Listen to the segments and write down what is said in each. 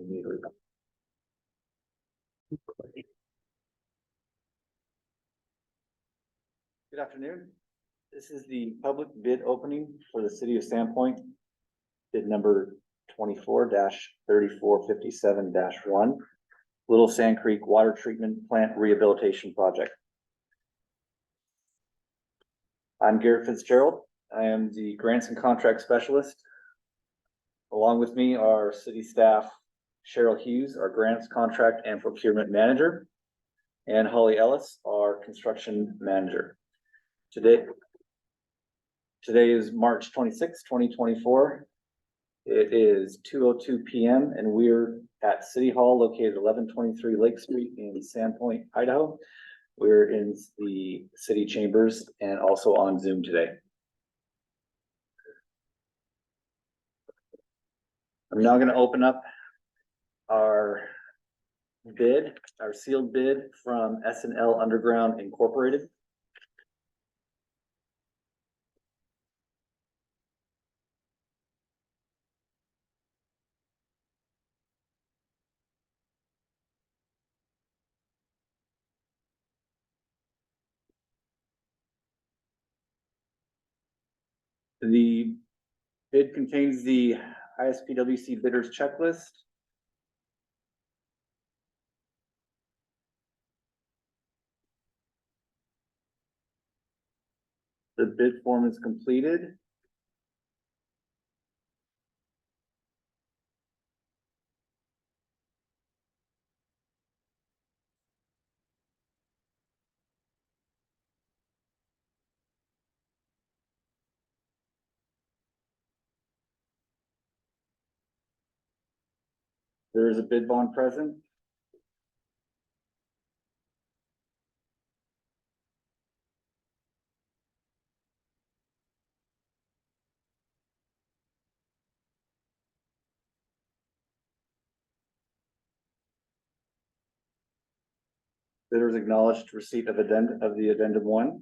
Good afternoon. This is the public bid opening for the city of Sandpoint. Bid number 24-3457-1, Little Sand Creek Water Treatment Plant Rehabilitation Project. I'm Garrett Fitzgerald. I am the Grants and Contract Specialist. Along with me are city staff Cheryl Hughes, our Grants Contract and Procurement Manager, and Holly Ellis, our Construction Manager. Today is March 26, 2024. It is 2:02 p.m. and we're at City Hall located 1123 Lake Street in Sandpoint, Idaho. We're in the city chambers and also on Zoom today. I'm now going to open up our bid, our sealed bid from S&L Underground Incorporated. The bid contains the ISPWC bidders checklist. The bid form is completed. There is a bid bond present. Bidders acknowledged receipt of the addendum 1.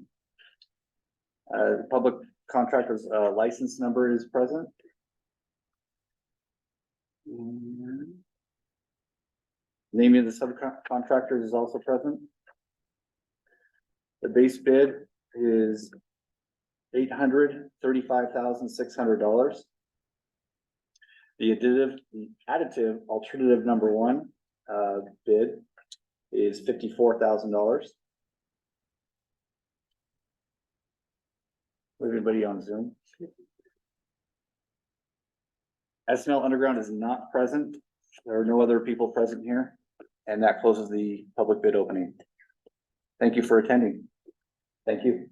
The public contractor's license number is present. Name of the subcontractors is also present. The base bid is $835,600. The additive alternative number 1 bid is $54,000. Everybody on Zoom. S&L Underground is not present. There are no other people present here, and that closes the public bid opening. Thank you for attending. Thank you.